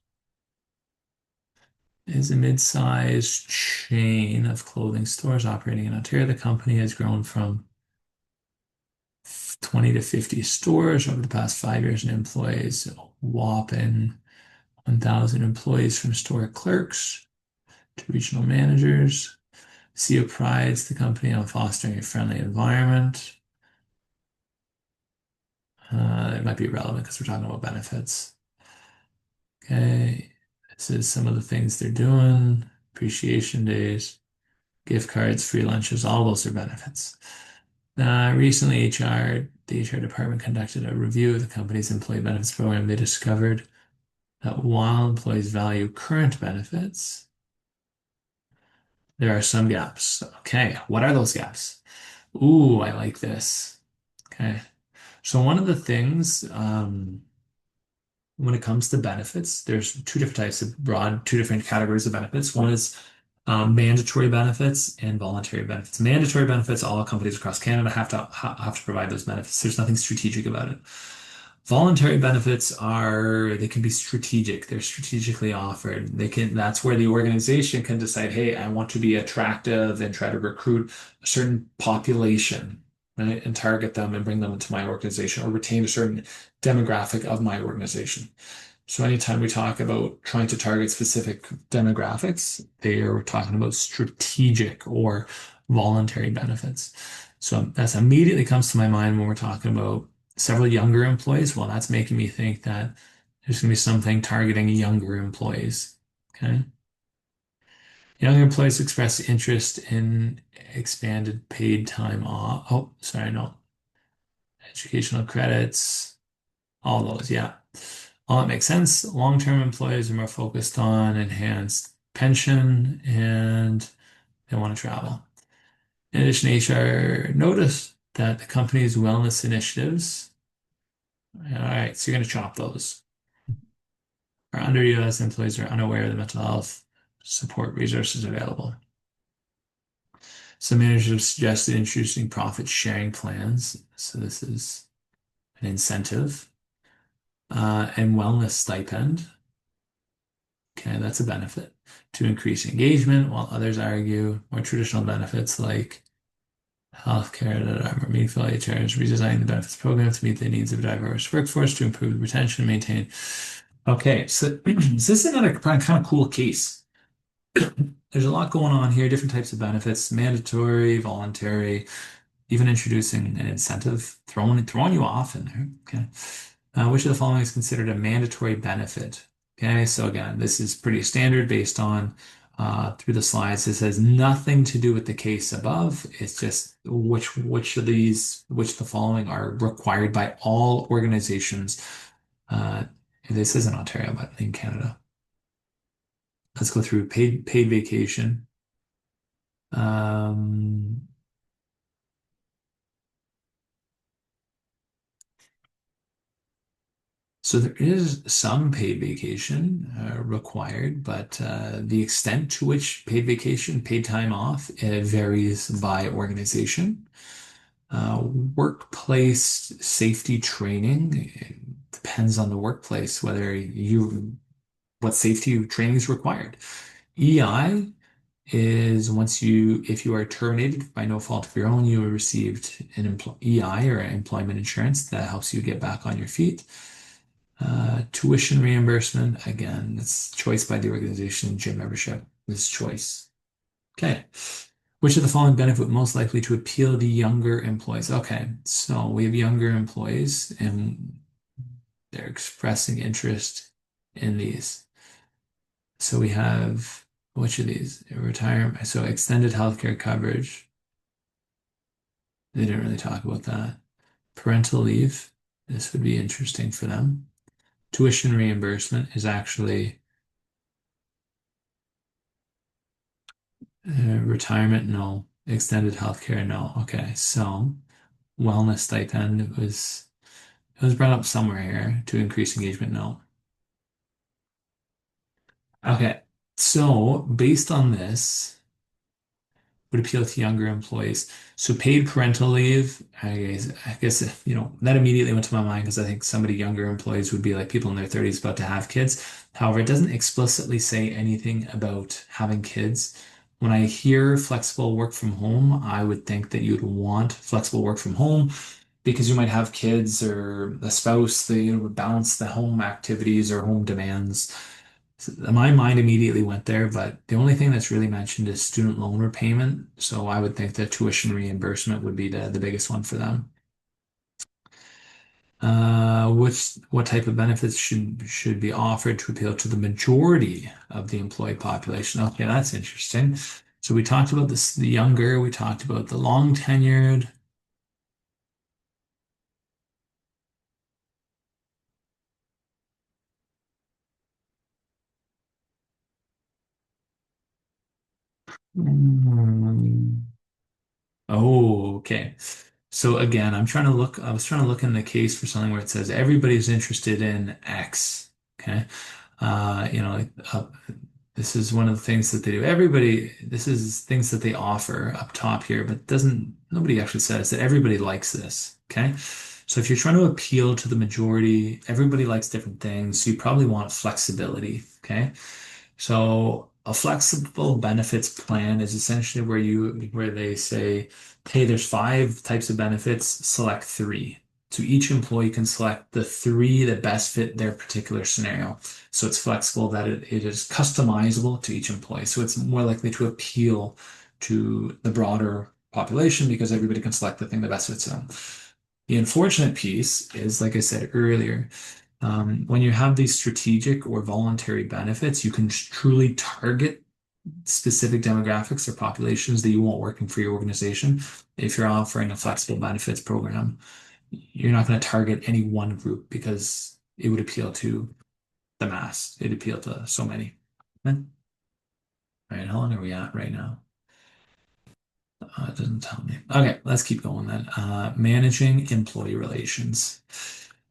Is a mid-sized chain of clothing stores operating in Ontario. The company has grown from 20 to 50 stores over the past 5 years and employs a whopping 1,000 employees from store clerks to regional managers. CEO prides the company on fostering a friendly environment. It might be relevant because we're talking about benefits. Okay, this is some of the things they're doing. Appreciation days, gift cards, free lunches, all those are benefits. Recently, the HR department conducted a review of the company's employee benefits program. They discovered that while employees value current benefits, there are some gaps. Okay, what are those gaps? Ooh, I like this. Okay, so one of the things, when it comes to benefits, there's two different categories of benefits. One is mandatory benefits and voluntary benefits. Mandatory benefits, all companies across Canada have to provide those benefits. There's nothing strategic about it. Voluntary benefits they can be strategic. They're strategically offered. That's where the organization can decide, hey, I want to be attractive and try to recruit a certain population, right? And target them and bring them into my organization or retain a certain demographic of my organization. So anytime we talk about trying to target specific demographics, they are talking about strategic or voluntary benefits. So that's immediately comes to my mind when we're talking about several younger employees. Well, that's making me think that there's going to be something targeting younger employees. Okay. Younger employees express interest in expanded paid time off. Oh, sorry, no. Educational credits, all those, yeah. All that makes sense. Long-term employees are more focused on enhanced pension and they want to travel. In addition, HR noticed that the company's wellness initiatives, all right, so you're going to chop those, are underutilized. Employees are unaware of the mental health support resources available. Some managers have suggested introducing profit sharing plans. So this is an incentive and wellness stipend. Okay, that's a benefit to increase engagement, while others argue more traditional benefits like healthcare that are more meaningful. HR is redesigning the benefits program to meet the needs of a diverse workforce to improve retention and maintain. Okay, so this is another kind of cool case. There's a lot going on here, different types of benefits, mandatory, voluntary, even introducing an incentive, throwing you off in there. Okay. Which of the following is considered a mandatory benefit? Okay, so again, this is pretty standard based on through the slides. This has nothing to do with the case above. It's just which of the following are required by all organizations. Uh, this is in Ontario, but in Canada. Let's go through paid vacation. Um, So there is some paid vacation required, but the extent to which paid vacation, paid time off, varies by organization. Workplace safety training depends on the workplace, what safety training is required. EI is if you are terminated by no fault of your own, you received an EI or employment insurance that helps you get back on your feet. Tuition reimbursement, again, it's choice by the organization. Gym membership is choice. Okay. Which of the following benefit would most likely to appeal to younger employees? Okay, so we have younger employees and they're expressing interest in these. So we have which of these? Retirement, so extended healthcare coverage. They didn't really talk about that. Parental leave, this would be interesting for them. Tuition reimbursement is actually retirement, no. Extended healthcare, no. Okay, so wellness stipend it was brought up somewhere here to increase engagement, no. Okay, so based on this, would appeal to younger employees. So paid parental leave, I guess that immediately went to my mind because I think somebody younger employees would be like people in their 30s about to have kids. However, it doesn't explicitly say anything about having kids. When I hear flexible work from home, I would think that you'd want flexible work from home because you might have kids or a spouse that would balance the home activities or home demands. So my mind immediately went there, but the only thing that's really mentioned is student loan repayment. So I would think that tuition reimbursement would be the biggest one for them. What type of benefits should be offered to appeal to the majority of the employee population? Okay, that's interesting. So we talked about this, the younger, we talked about the long tenured. Hmm. Oh, okay. So again, I was trying to look in the case for something where it says everybody's interested in X. Okay. Like, this is one of the things that they do. This is things that they offer up top here, but nobody actually says that everybody likes this. Okay. So if you're trying to appeal to the majority, everybody likes different things. So you probably want flexibility. Okay. So a flexible benefits plan is essentially where they say, hey, there's five types of benefits, select three. So each employee can select the three that best fit their particular scenario. So it's flexible that it is customizable to each employee. So it's more likely to appeal to the broader population because everybody can select the thing that best fits them. The unfortunate piece is, like I said earlier, when you have these strategic or voluntary benefits, you can truly target specific demographics or populations that you want working for your organization. If you're offering a flexible benefits program, you're not going to target any one group because it would appeal to the mass. It'd appeal to so many. All right, how long are we at right now? It doesn't tell me. Okay, let's keep going then. Managing employee relations.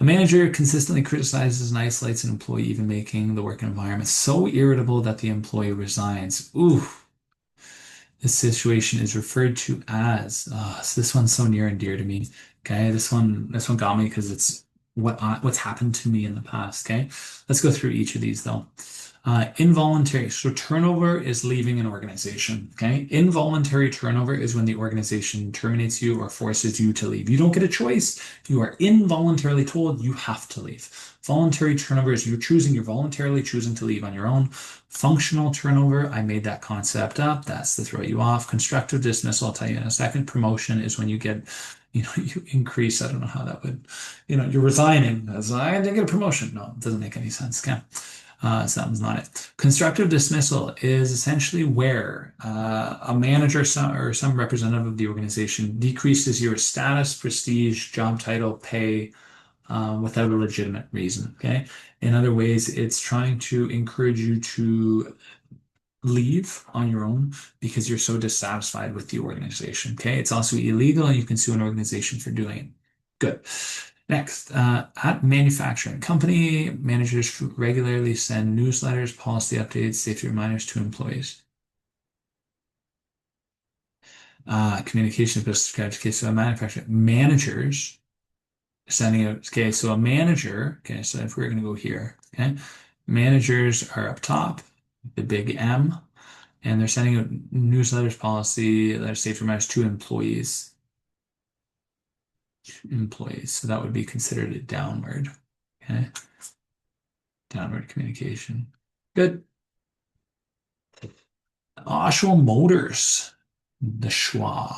The manager consistently criticizes and isolates an employee, even making the work environment so irritable that the employee resigns. Ooh, this situation is referred to as. So this one's so near and dear to me. Okay, this one got me because it's what's happened to me in the past. Okay, let's go through each of these though. Involuntary. So turnover is leaving an organization. Okay. Involuntary turnover is when the organization terminates you or forces you to leave. You don't get a choice. You are involuntarily told you have to leave. Voluntary turnover is you're voluntarily choosing to leave on your own. Functional turnover, I made that concept up. That's to throw you off. Constructive dismissal, I'll tell you in a second. Promotion is when you get, you increase. I don't know how that would, you're resigning as I didn't get a promotion. No, it doesn't make any sense. Okay. So that one's not it. Constructive dismissal is essentially where a manager or some representative of the organization decreases your status, prestige, job title, pay without a legitimate reason. Okay. In other ways, it's trying to encourage you to leave on your own because you're so dissatisfied with the organization. Okay. It's also illegal and you can sue an organization for doing it. Good. Next, at manufacturing company, managers regularly send newsletters, policy updates, safety reminders to employees. Communication business strategy. Okay, so a manufacturing managers sending out. Okay, so a manager. Okay, so if we're going to go here, okay, managers are up top, the big M, and they're sending out newsletters, policy, letters, safety reminders to employees. Employees. So that would be considered a downward. Okay. Downward communication. Good. Oshawa Motors, the Schwa,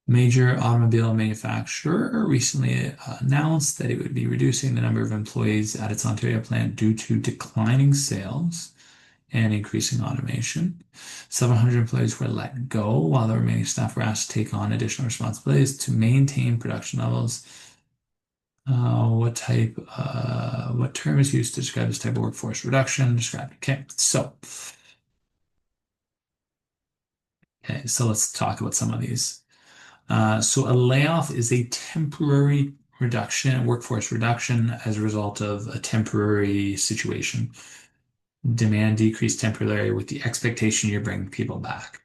major automobile manufacturer, recently announced that it would be reducing the number of employees at its Ontario plant due to declining sales and increasing automation. 700 employees were let go while the remaining staff were asked to take on additional responsibilities to maintain production levels. What term is used to describe this type of workforce reduction? Describe. Okay, so let's talk about some of these. So a layoff is a temporary reduction, workforce reduction as a result of a temporary situation. Demand decreased temporarily with the expectation you're bringing people back.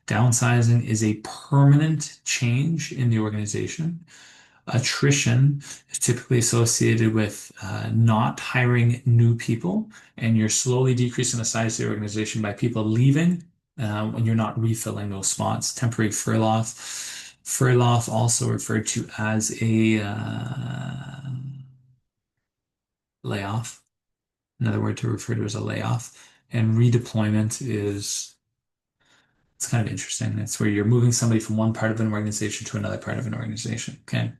Downsizing is a permanent change in the organization. Attrition is typically associated with not hiring new people, and you're slowly decreasing the size of the organization by people leaving when you're not refilling those spots. Temporary furlough. Furlough, also referred to as a layoff. Another word to refer to as a layoff. And redeployment is it's kind of interesting. It's where you're moving somebody from one part of an organization to another part of an organization. Okay.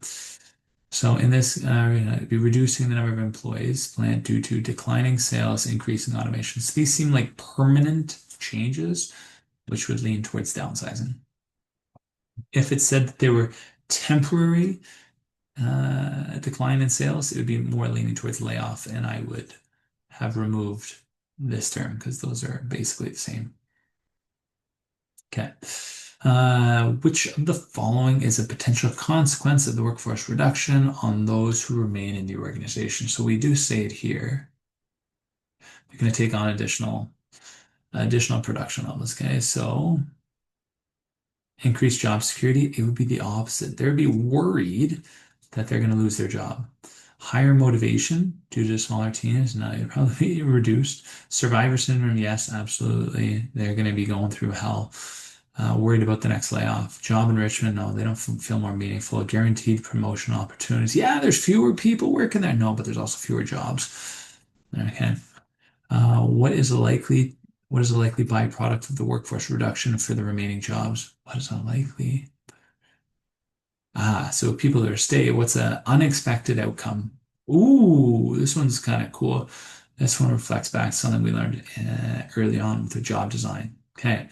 So in this, be reducing the number of employees planned due to declining sales, increasing automation. So these seem like permanent changes, which would lean towards downsizing. If it said that they were temporary decline in sales, it would be more leaning towards layoff, and I would have removed this term because those are basically the same. Okay. Which of the following is a potential consequence of the workforce reduction on those who remain in the organization? So we do say it here. They're going to take on additional production levels. Okay, so increased job security, it would be the opposite. They'd be worried that they're going to lose their job. Higher motivation due to smaller teams, now you'd probably be reduced. Survivor syndrome, yes, absolutely. They're going to be going through hell. Worried about the next layoff. Job enrichment, no, they don't feel more meaningful. Guaranteed promotion opportunities. Yeah, there's fewer people working there. No, but there's also fewer jobs. Okay. Uh, what is a likely what is a likely byproduct of the workforce reduction for the remaining jobs? What is unlikely? So people that are stay, what's an unexpected outcome? Ooh, this one's kind of cool. This one reflects back to something we learned early on with the job design. Okay.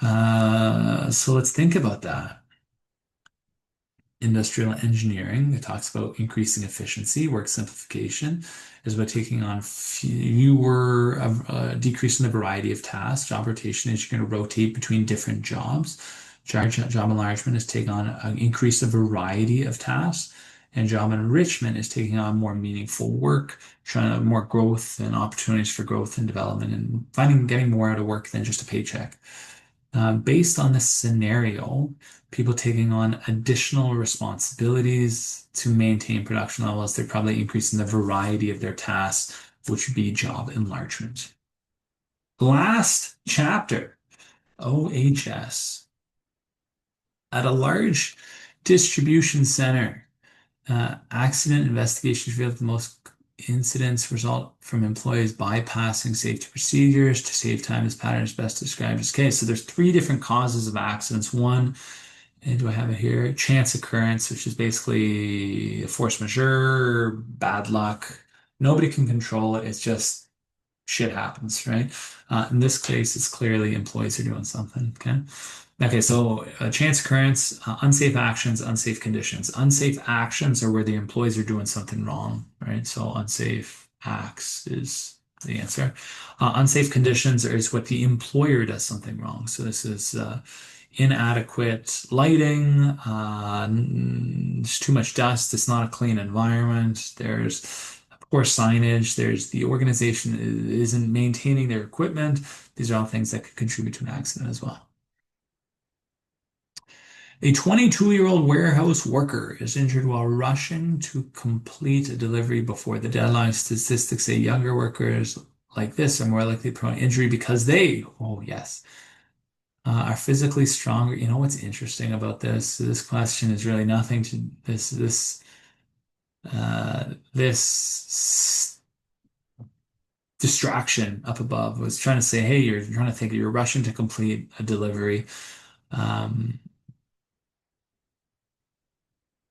So let's think about that. Industrial engineering, it talks about increasing efficiency, work simplification, is about taking on fewer, decreasing the variety of tasks. Job rotation is you're going to rotate between different jobs. Job enlargement is taking on an increase of variety of tasks. And job enrichment is taking on more meaningful work, trying to more growth and opportunities for growth and development, and getting more out of work than just a paycheck. Based on this scenario, people taking on additional responsibilities to maintain production levels, they're probably increasing the variety of their tasks, which would be job enlargement. Last chapter, OHS. At a large distribution center, accident investigations reveal that most incidents result from employees bypassing safety procedures to save time. This pattern is best described as case. So there's three different causes of accidents. One, and do I have it here? Chance occurrence, which is basically force majeure, bad luck. Nobody can control it. It's just shit happens, right? In this case, it's clearly employees are doing something. Okay. Okay, so chance occurrence, unsafe actions, unsafe conditions. Unsafe actions are where the employees are doing something wrong, right? So unsafe acts is the answer. Unsafe conditions is what the employer does something wrong. So this is inadequate lighting, there's too much dust, it's not a clean environment, there's poor signage, there's the organization isn't maintaining their equipment. These are all things that could contribute to an accident as well. A 22-year-old warehouse worker is injured while rushing to complete a delivery before the deadline. Statistics say younger workers like this are more likely to prone injury because they, oh yes, are physically stronger. You know what's interesting about this? This question is really nothing to this distraction up above was trying to say, hey, you're trying to think you're rushing to complete a delivery. Um,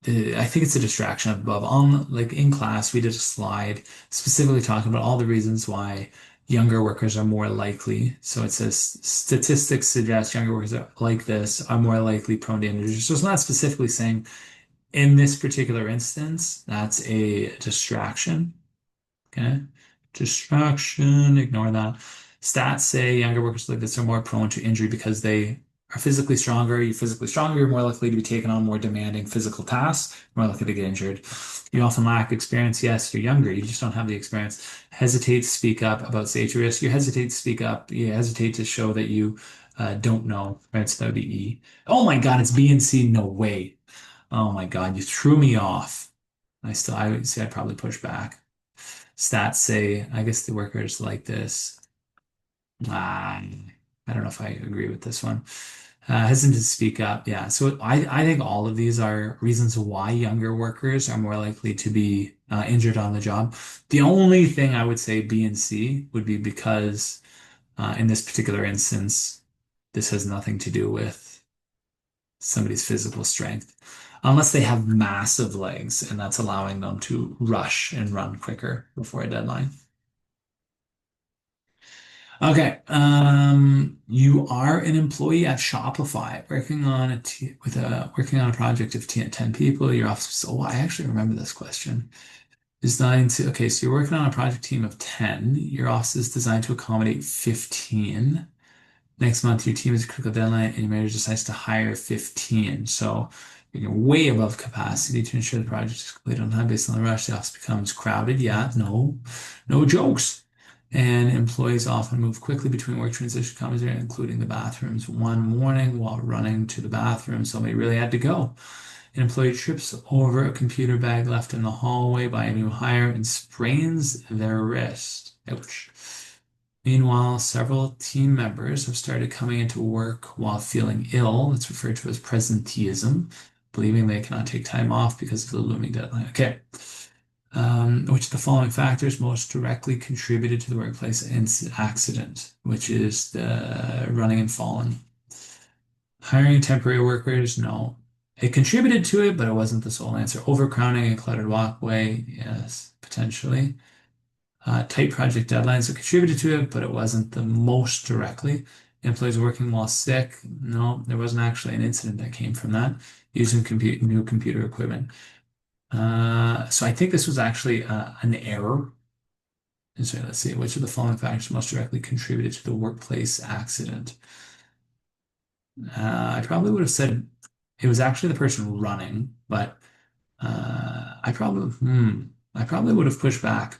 I think it's a distraction up above. On like in class, we did a slide specifically talking about all the reasons why younger workers are more likely. So it says statistics suggest younger workers are like this are more likely prone to injury. So it's not specifically saying in this particular instance, that's a distraction. Okay. Distraction, ignore that. Stats say younger workers like this are more prone to injury because they are physically stronger. You're physically stronger, you're more likely to be taken on more demanding physical tasks, more likely to get injured. You often lack experience. Yes, you're younger, you just don't have the experience. Hesitate to speak up about safety risk. You hesitate to speak up. You hesitate to show that you don't know, right? So that would be E. Oh my God, it's B and C. No way. Oh my God, you threw me off. I would say I'd probably push back. Stats say, I guess the workers like this. Ah, I don't know if I agree with this one. Hesitant to speak up. Yeah. So I think all of these are reasons why younger workers are more likely to be injured on the job. The only thing I would say B and C would be because in this particular instance, this has nothing to do with somebody's physical strength, unless they have massive legs and that's allowing them to rush and run quicker before a deadline. Okay. You are an employee at Shopify working on working on a project of 10 people. Your office. Oh, I actually remember this question. Designed to, okay, so you're working on a project team of 10. Your office is designed to accommodate 15. Next month, your team has a critical deadline and your manager decides to hire 15. So you're way above capacity to ensure the project is completed on time based on the rush. The office becomes crowded. Yeah, no jokes. And employees often move quickly between work transition comms, including the bathrooms. One morning, while running to the bathroom, somebody really had to go. An employee trips over a computer bag left in the hallway by a new hire and sprains their wrist. Ouch. Meanwhile, several team members have started coming into work while feeling ill. It's referred to as presenteeism, believing they cannot take time off because of the looming deadline. Okay. Which of the following factors most directly contributed to the workplace accident, which is the running and falling? Hiring temporary workers, no. It contributed to it, but it wasn't the sole answer. Overcrowding and cluttered walkway, yes, potentially. Tight project deadlines, it contributed to it, but it wasn't the most directly. Employees working while sick, no, there wasn't actually an incident that came from that. Using new computer equipment. So I think this was actually an error. So let's see, which of the following factors most directly contributed to the workplace accident? I probably would have said it was actually the person running, but I probably would have pushed back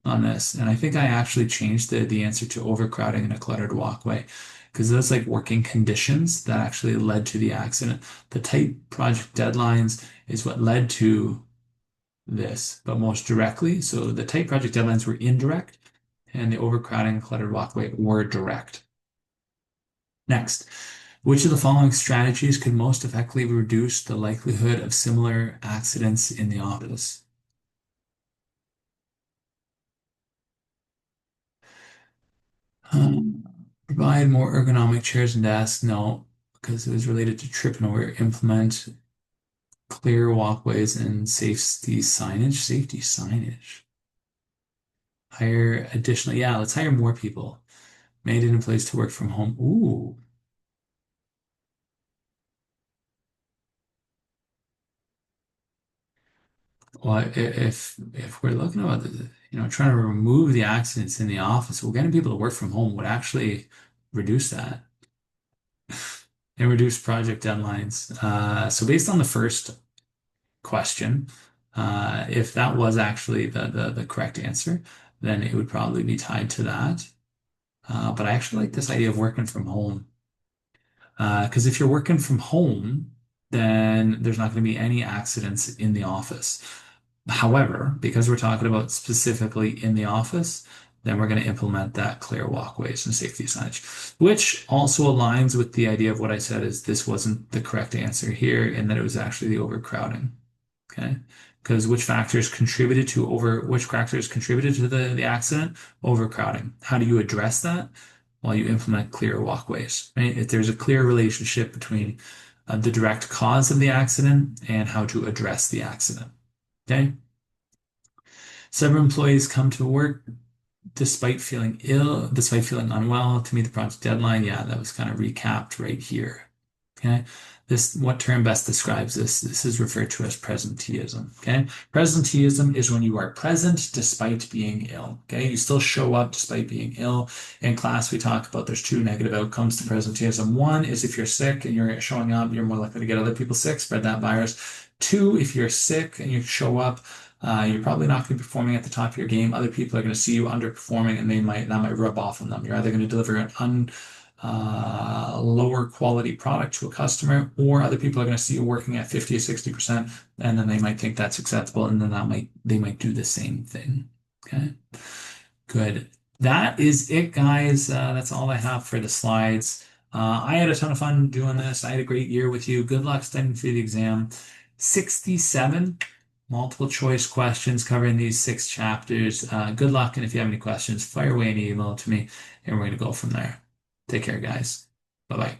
on this, and I think I actually changed the answer to overcrowding and a cluttered walkway because those like working conditions that actually led to the accident. The tight project deadlines is what led to this, but most directly. So the tight project deadlines were indirect, and the overcrowding and cluttered walkway were direct. Next, which of the following strategies could most effectively reduce the likelihood of similar accidents in the office? Um, Provide more ergonomic chairs and desks. No, because it was related to trip and over. Implement clear walkways and safety signage. Safety signage. Hire additional. Yeah, let's hire more people. Made it in place to work from home. Ooh. Well, if we're looking about trying to remove the accidents in the office, well, getting people to work from home would actually reduce that and reduce project deadlines. So based on the first question, if that was actually the correct answer, then it would probably be tied to that. But I actually like this idea of working from home. Because if you're working from home, then there's not going to be any accidents in the office. However, because we're talking about specifically in the office, then we're going to implement that clear walkways and safety signage, which also aligns with the idea of what I said is this wasn't the correct answer here, and that it was actually the overcrowding. Okay. Because which factors contributed to the accident? Overcrowding. How do you address that? Well, you implement clear walkways, right? If there's a clear relationship between the direct cause of the accident and how to address the accident. Okay. Several employees come to work despite feeling ill, despite feeling unwell to meet the project deadline. Yeah, that was kind of recapped right here. Okay. What term best describes this? This is referred to as presenteeism. Okay. Presenteeism is when you are present despite being ill. Okay. You still show up despite being ill. In class, we talk about there's two negative outcomes to presenteeism. One is if you're sick and you're showing up, you're more likely to get other people sick, spread that virus. Two, if you're sick and you show up, you're probably not going to be performing at the top of your game. Other people are going to see you underperforming, and that might rub off on them. You're either going to deliver an lower quality product to a customer, or other people are going to see you working at 50 or 60%, and then they might think that's acceptable, and then they might do the same thing. Okay, good. That is it, guys. That's all I have for the slides. I had a ton of fun doing this. I had a great year with you. Good luck studying for the exam. 67 multiple choice questions covering these 6 chapters. Good luck, and if you have any questions, fire away an email to me, and we're going to go from there. Take care, guys. Bye bye.